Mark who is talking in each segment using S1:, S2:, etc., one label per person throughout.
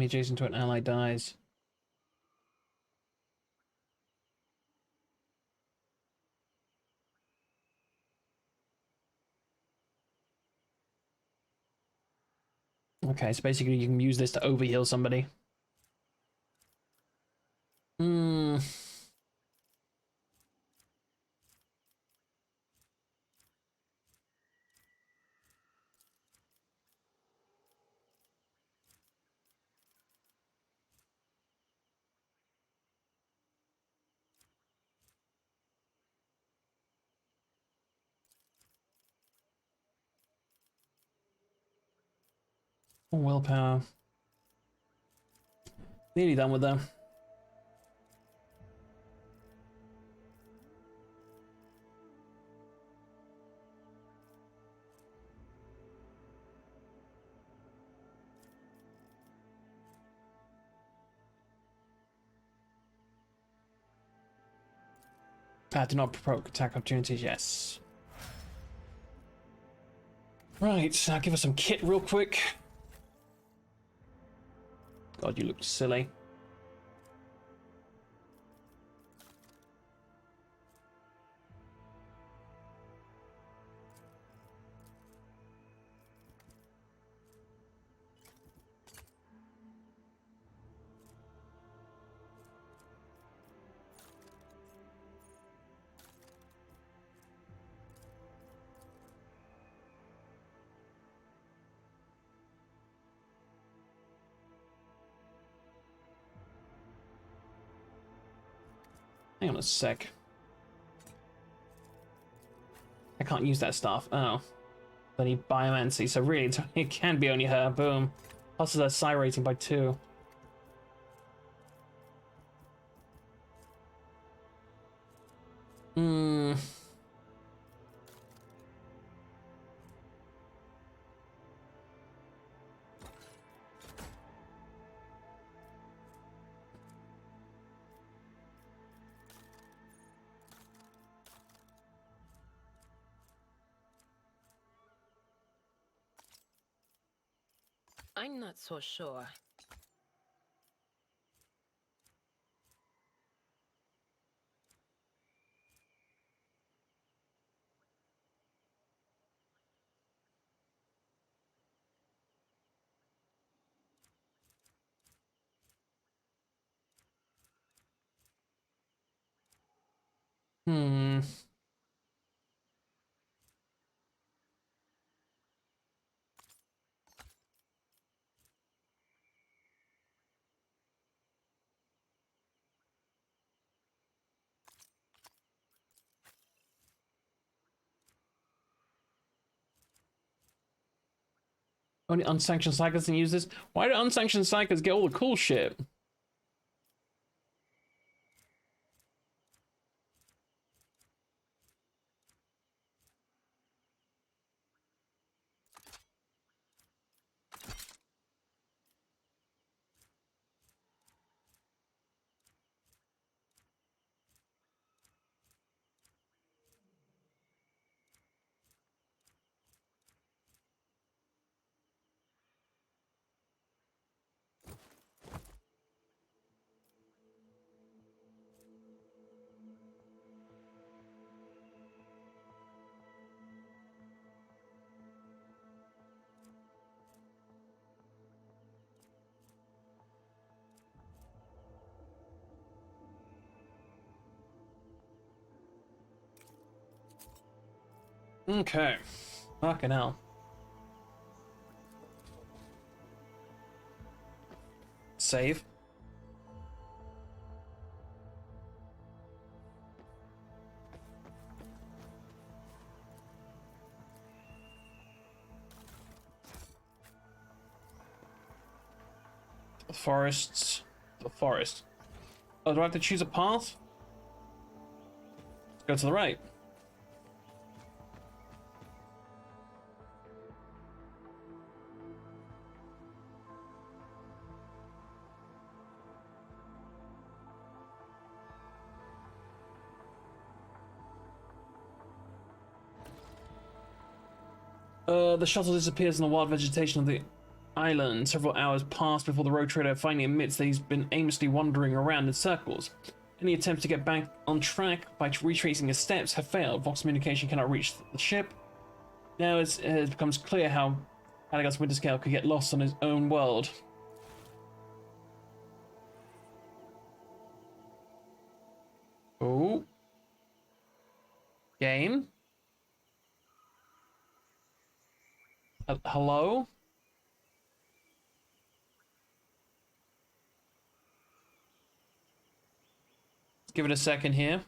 S1: enemy adjacent to an ally dies. Okay, so basically you can use this to overheal somebody. Hmm. Willpower. Nearly done with them. Do not provoke attack opportunities, yes. Right, I'll give us some kit real quick. God, you look silly. Hang on a sec. I can't use that staff. Oh. Bloody biomancy, so really it can be only her. Boom. Plus her psi rating by 2. Hmm.
S2: I'm not so sure.
S1: Hmm. Only unsanctioned psychers can use this? Why do unsanctioned psychers get all the cool shit? Okay. Fucking hell. Save. The forests. The forest. Oh, do I have to choose a path? Let's go to the right. The shuttle disappears in the wild vegetation of the island. Several hours pass before the road trader finally admits that he's been aimlessly wandering around in circles. Any attempts to get back on track by retracing his steps have failed. Vox communication cannot reach the ship. Now it becomes clear how Caligas Winterscale could get lost on his own world. Oh. Game? Hello? Let's give it a second here.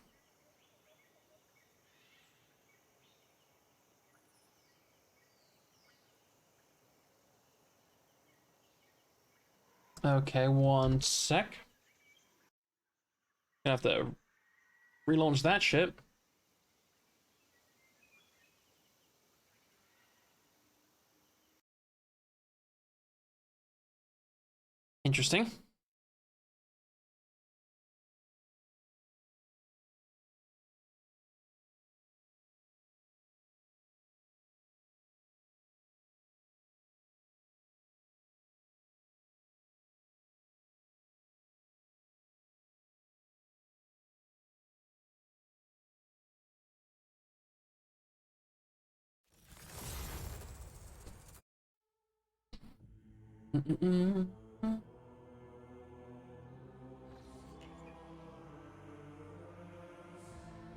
S1: Okay, one sec. Gonna have to relaunch that ship. Interesting.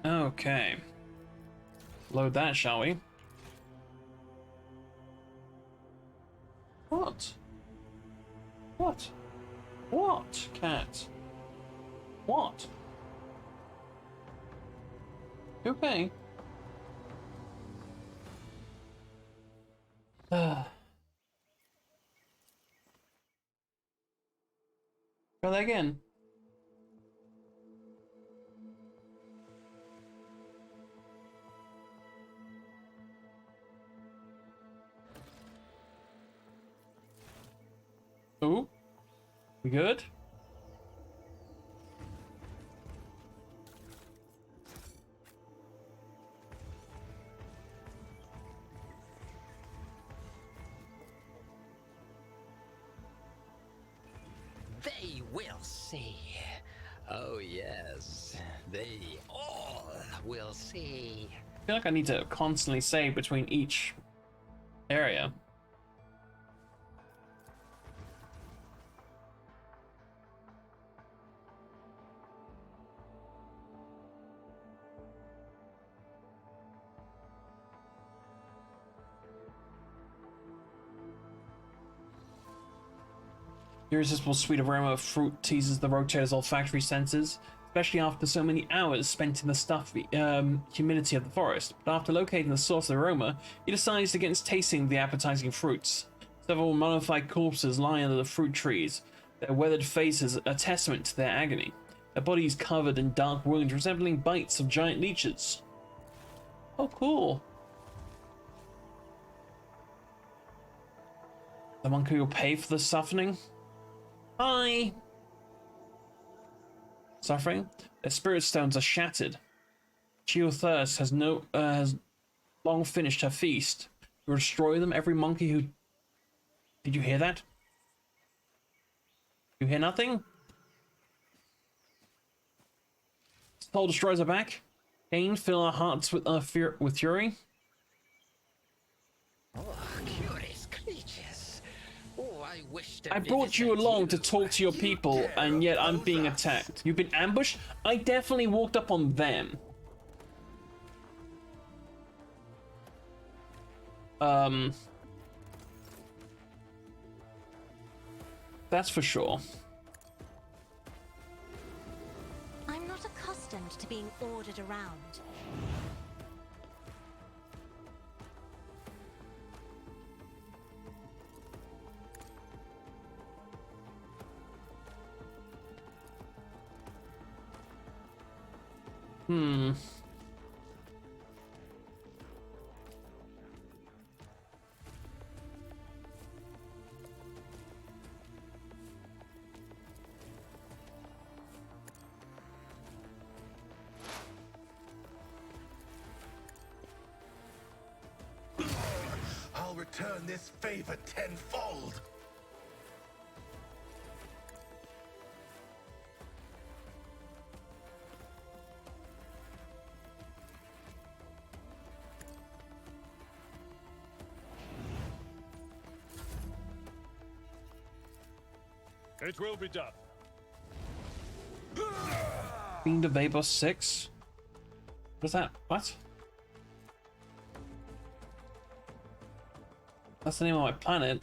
S1: Okay. Load that, shall we? What? What? What, cat? What? Okay. Try that again. Ooh. We good?
S3: They will see. Oh yes, they all will see.
S1: I feel like I need to constantly save between each area. The irresistible sweet aroma of fruit teases the rotator's olfactory senses, especially after so many hours spent in the stuffy humidity of the forest. But after locating the source of the aroma, he decides against tasting the appetizing fruits. Several mummified corpses lie under the fruit trees, their weathered faces a testament to their agony. Their bodies covered in dark wounds resembling bites of giant leeches. Oh, cool. The monk who will pay for the suffering? Hi! Suffering? Their spirit stones are shattered. Chill Thirst has long finished her feast. You destroy them, every monkey who... Did you hear that? You hear nothing? Soul destroys her back. Pain fill our hearts with fury.
S3: Oh, curious creatures. Oh, I wish
S1: I brought you along to talk to your people, and yet I'm being attacked. You've been ambushed? I definitely walked up on them. That's for sure.
S4: I'm not accustomed to being ordered around.
S5: I'll return this favor tenfold. It will be done.
S1: Fiend of Vapor 6. What's that? What? That's the name of my planet.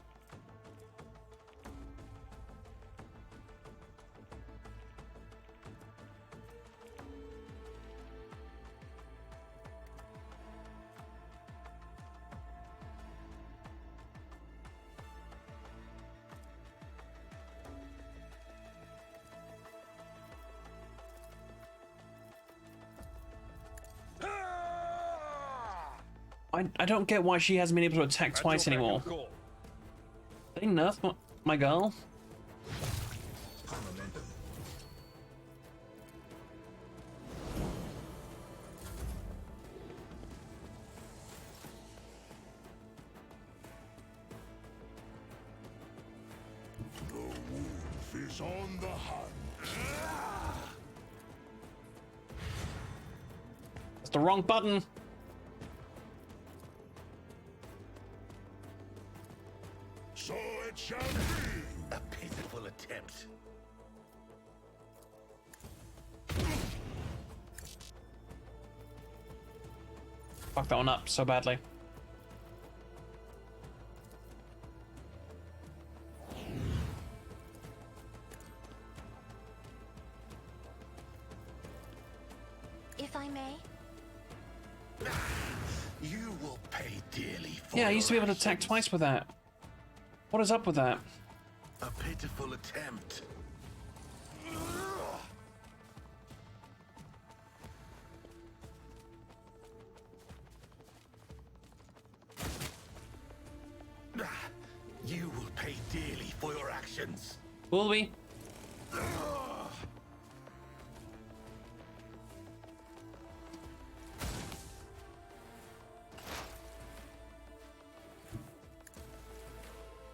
S1: I don't get why she hasn't been able to attack twice anymore. They nerfed my girl.
S5: The wolf is on the hunt.
S1: That's the wrong button.
S5: So it shall be.
S3: A pitiful attempt.
S1: Fuck that one up so badly.
S4: If I may,
S3: You will pay dearly for
S1: Yeah, I used to be able to
S3: your
S1: attack
S3: actions.
S1: twice with that. What is up with that?
S3: A pitiful attempt. You will pay dearly for your actions.
S1: Will we?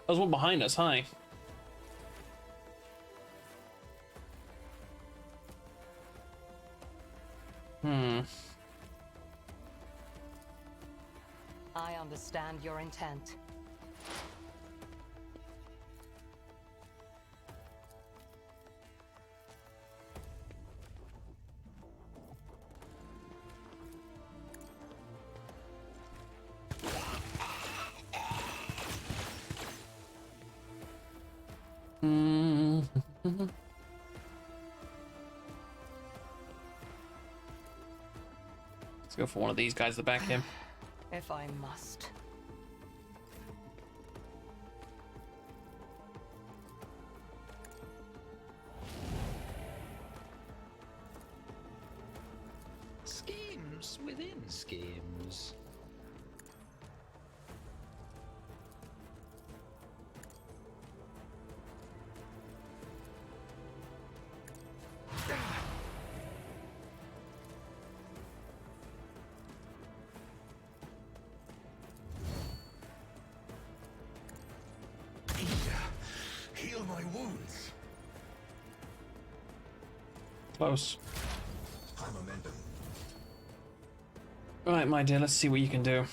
S1: There's one behind us, hi.
S6: I understand your intent.
S1: Let's go for one of these guys to back him.
S6: If I must.
S7: Schemes within schemes.
S3: Heal my wounds.
S1: Close. Right, my dear, let's see what you can do.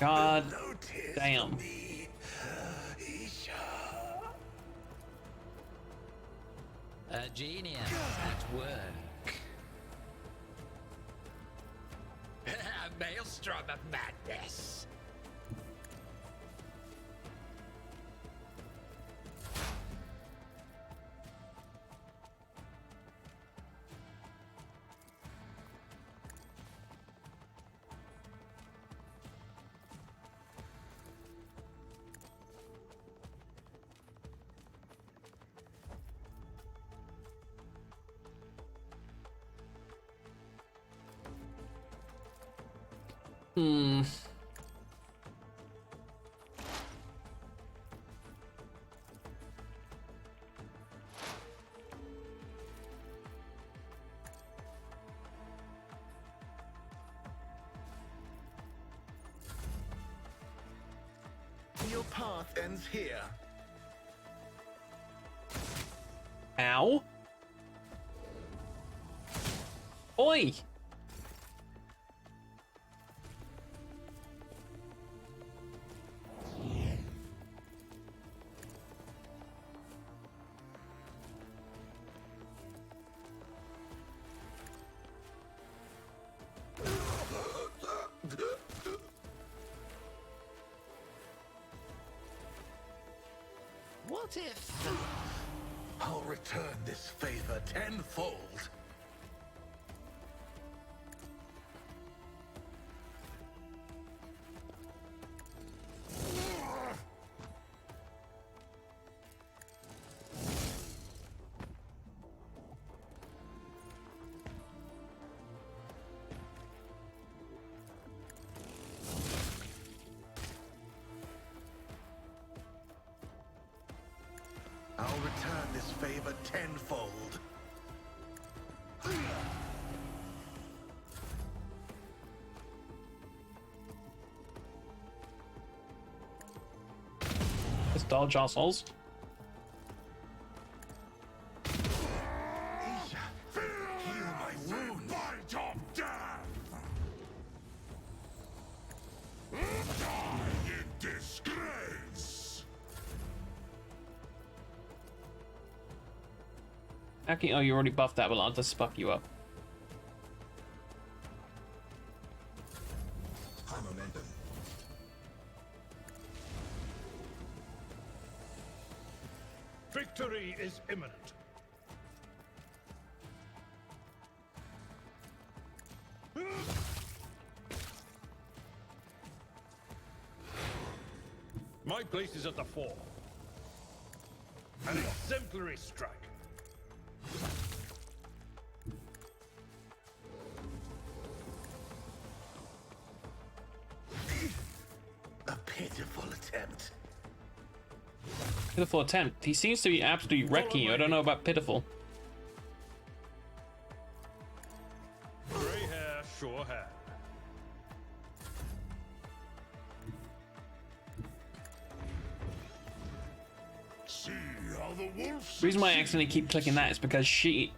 S1: God damn.
S7: A genius at work. A maelstrom of madness.
S3: Your path ends here.
S1: Ow. Oi!
S7: What if...
S8: I'll return this favor tenfold. I'll return this favor tenfold.
S1: Let's dodge assholes.
S5: Heal my wounds. Bite of death. Die in disgrace.
S1: Okay, oh, you already buffed that, but I'll just fuck you up.
S5: High momentum. Victory is imminent. My place is at the fore. An exemplary strike.
S8: A pitiful attempt.
S1: Pitiful attempt. He seems to be absolutely wrecking you. I don't know about pitiful.
S5: Grey hair, sure hair. See how the wolf.
S1: The reason why I accidentally keep clicking that is because she,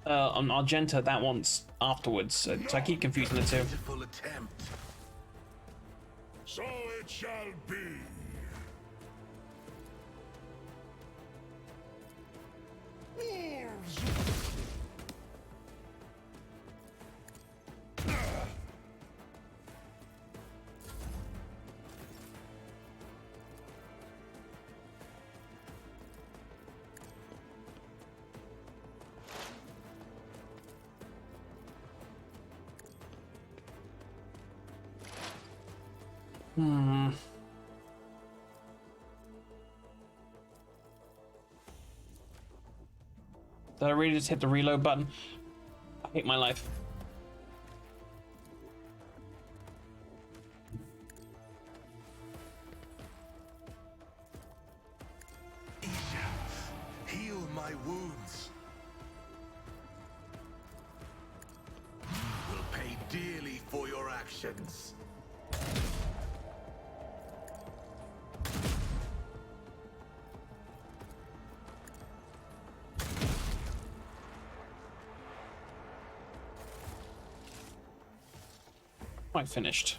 S1: on Argenta, that one's afterwards. So I keep confusing the two.
S8: Pitiful attempt.
S5: So it shall be. Wolves!
S1: Did I really just hit the reload button? I hate my life.
S8: Heal my wounds. You will pay dearly for your actions.
S1: Quite finished.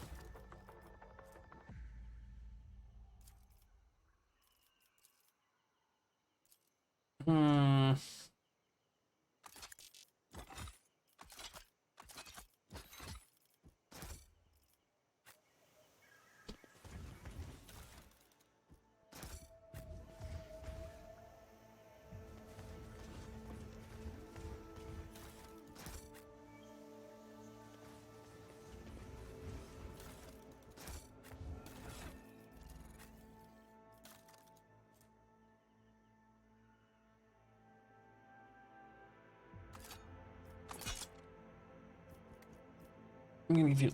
S1: I'm gonna give you an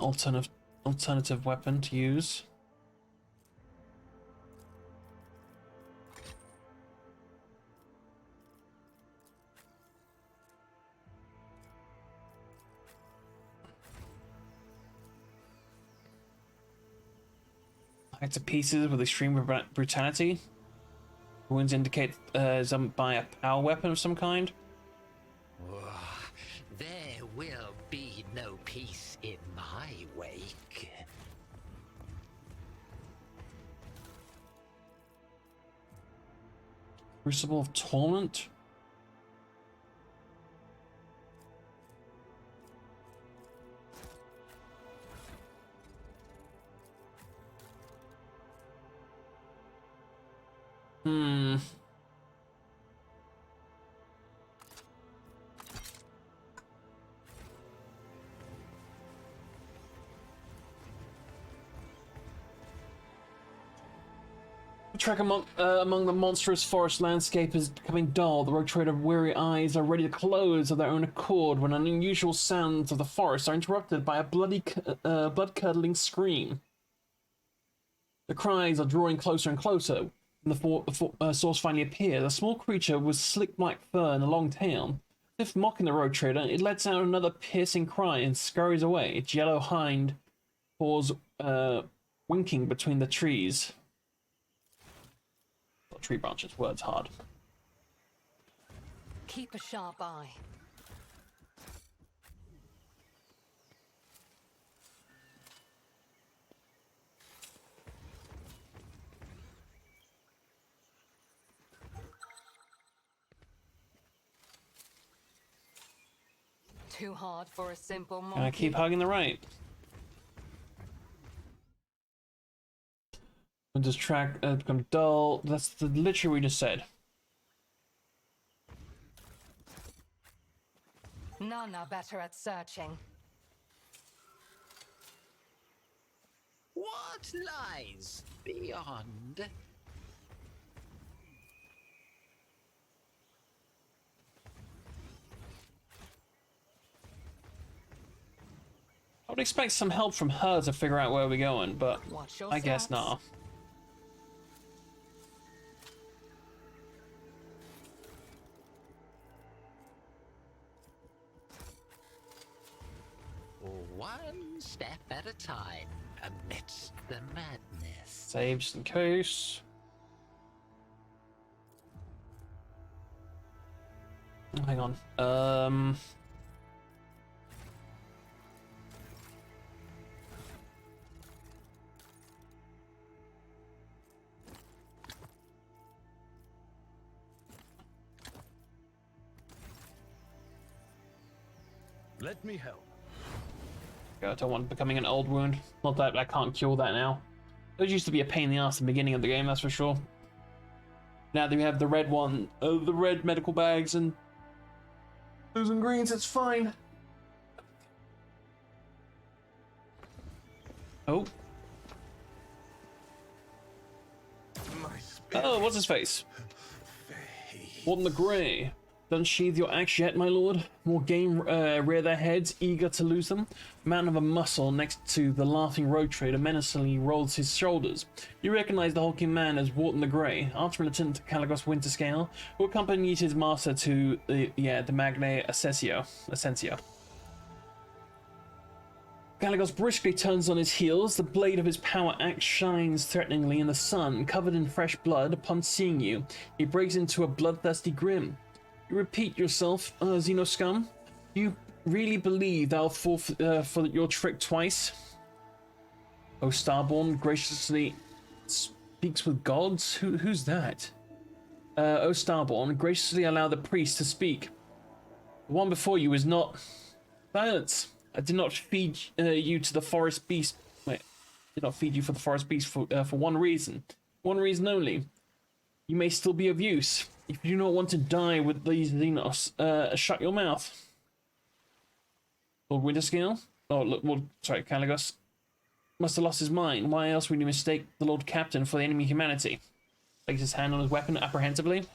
S1: alternative weapon to use. Hacked to pieces with extreme brutality. Wounds indicate by a power weapon of some kind.
S7: There will be no peace in my wake.
S1: Crucible of Torment. Trek among the monstrous forest landscape is becoming dull. The rogue trader weary eyes are ready to close of their own accord when unusual sounds of the forest are interrupted by a blood-curdling scream. The cries are drawing closer and closer. When the source finally appears, a small creature with slick black fur and a long tail. As if mocking the rogue trader, it lets out another piercing cry and scurries away, its yellow hind paws winking between the trees. Tree branches, words hard.
S6: Keep a sharp eye. Too hard for a simple monkey.
S1: And I keep hugging the right. When does track become dull? That's literally what we just said.
S6: None are better at searching.
S7: What lies beyond?
S1: I would expect some help from her to figure out where we're going, but
S6: Watch your
S1: I guess
S6: steps.
S1: not.
S7: One step at a time amidst the madness.
S1: Save just in case. Hang on.
S5: Let me help.
S1: I don't want becoming an old wound. Not that I can't cure that now. Those used to be a pain in the ass in the beginning of the game, that's for sure. Now that we have the red one, the red medical bags and blues and greens, it's fine. Oh. Oh, what's his face? Warden the Grey. Don't sheathe your axe yet, my lord. More game rear their heads, eager to lose them. Man of a muscle next to the laughing road trader menacingly rolls his shoulders. You recognize the hulking man as Wharton the Grey, Arch-Militant Caligos Winterscale, who accompanied his master to the Magna Ascencio. Caligos briskly turns on his heels. The blade of his power axe shines threateningly in the sun. Covered in fresh blood, upon seeing you, he breaks into a bloodthirsty grin. You repeat yourself, Xeno scum. You really believe thou fall for your trick twice? O Starborn graciously speaks with gods? Who's that? O Starborn, graciously allow the priest to speak. The one before you is not... Silence! I did not feed you to the forest beast. Wait, did not feed you for the forest beast for one reason. One reason only. You may still be of use. If you do not want to die with these Xenos, shut your mouth. Lord Winterscale? Oh, look, well, sorry, Caligos. Must have lost his mind. Why else would you mistake the Lord Captain for the enemy humanity? Places his hand on his weapon apprehensively.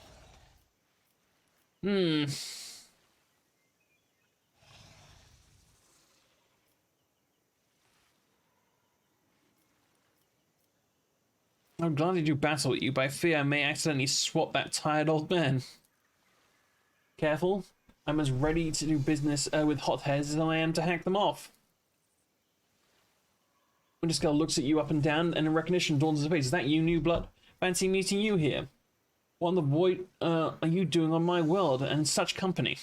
S1: I'm glad to do battle with you, but I fear I may accidentally swap that tired old man. Careful. I'm as ready to do business with hotheads as I am to hack them off. Winterscale looks at you up and down, and in recognition dawns on his face. Is that you, New Blood? Fancy meeting you here. What in the void are you doing on my world and in such company?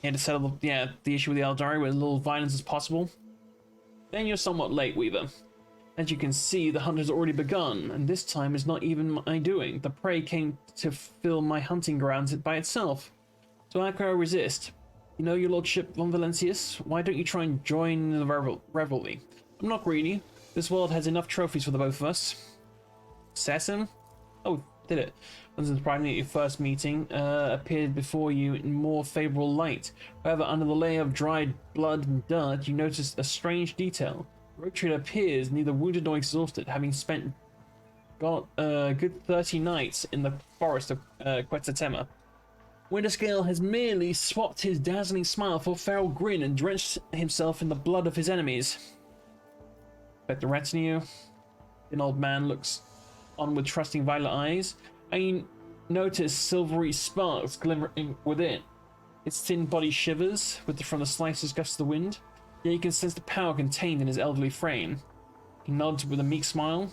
S1: Here to settle the issue with the Eldari with as little violence as possible. Then you're somewhat late, Weaver. As you can see, the hunt has already begun, and this time is not even my doing. The prey came to fill my hunting grounds by itself. So how can I resist? You know, your lordship von Valencius, why don't you try and join the revelry? I'm not greedy. This world has enough trophies for the both of us. Assassin? Oh, Did it. Unsurprisingly, at your first meeting, appeared before you in more favorable light. However, under the layer of dried blood and dirt, you noticed a strange detail. Rogue Trader appears neither wounded nor exhausted, having spent a good 30 nights in the forest of Quetzaltema. Winterscale has merely swapped his dazzling smile for a feral grin and drenched himself in the blood of his enemies. But the retinue, an old man looks on with trusting violet eyes, and you notice silvery sparks glimmering within. Its thin body shivers from the slightest gust of the wind, yet you can sense the power contained in his elderly frame. He nods with a meek smile.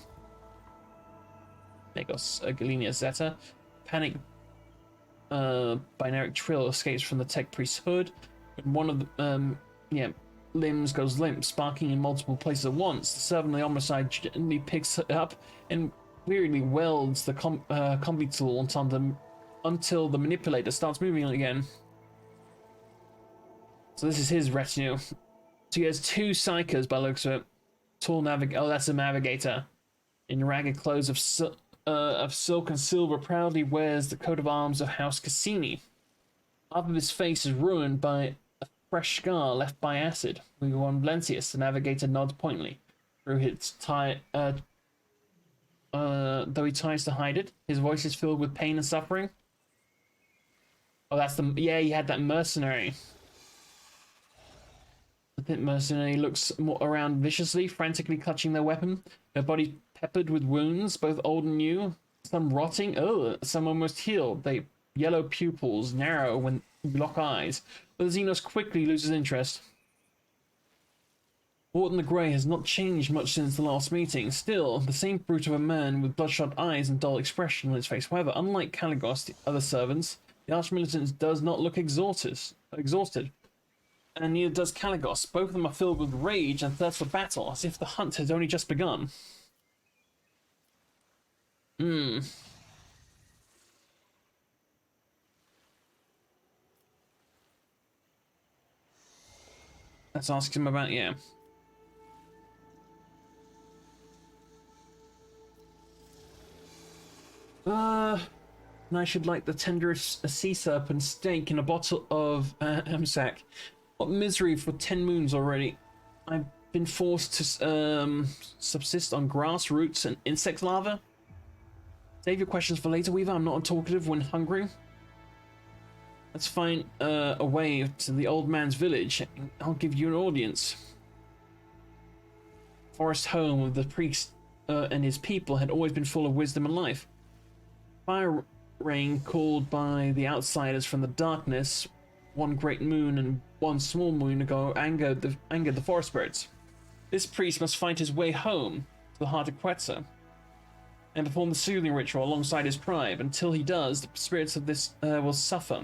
S1: Negos Galenia Zeta. Panic binaric trill escapes from the tech priest's hood, and one of the limbs goes limp, sparking in multiple places at once. The servant of the homicide gently picks it up and wearily welds the combi tool onto them until the manipulator starts moving again. So this is his retinue. So he has two psychers by the looks of it. Tall that's a navigator in ragged clothes of silk and silver, proudly wears the coat of arms of House Cassini. Half of his face is ruined by a fresh scar left by acid. Moving on, Blencius, the navigator, nods pointedly through his though he tries to hide it. His voice is filled with pain and suffering. Oh, that's he had that mercenary. The pit mercenary looks around viciously, frantically clutching their weapon. Their body peppered with wounds, both old and new. Some rotting, some almost healed. They yellow pupils, narrow when lock eyes. But the Xenos quickly loses interest. Morton the Grey has not changed much since the last meeting. Still, the same brute of a man with bloodshot eyes and dull expression on his face. However, unlike Caligos, the other servants, the Archmilitant does not look exhausted. And neither does Caligos. Both of them are filled with rage and thirst for battle, as if the hunt has only just begun. Let's ask him about, and I should like the tenderest sea serpent steak in a bottle of Amsac. What misery for 10 moons already. I've been forced to subsist on grass, roots, and insect larvae. Save your questions for later, Weaver. I'm not talkative when hungry. Let's find a way to the old man's village. I'll give you an audience. Forest home of the priest and his people had always been full of wisdom and life. Fire rain called by the outsiders from the darkness, one great moon and one small moon ago, angered the forest spirits. This priest must find his way home to the heart of Quetzal and perform the soothing ritual alongside his tribe. Until he does, the spirits of this will suffer.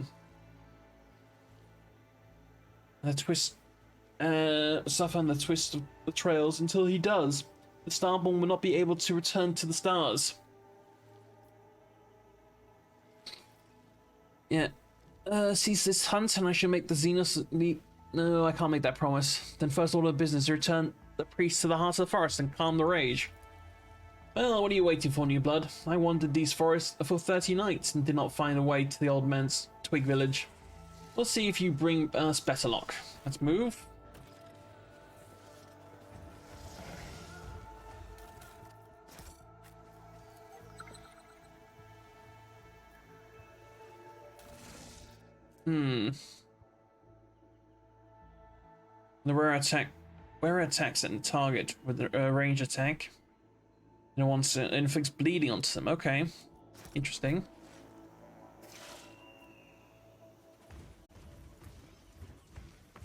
S1: Suffer in the twist of the trails. Until he does, the Starborn will not be able to return to the stars. Cease this hunt and I shall make the Xenos leap. No, I can't make that promise. Then first order of business, return the priest to the heart of the forest and calm the rage. Well, what are you waiting for, new blood? I wandered these forests for 30 nights and did not find a way to the old man's twig village. We'll see if you bring us better luck. Let's move. The rare attacks at a target with a range attack. Inflicts bleeding onto them. Okay, interesting.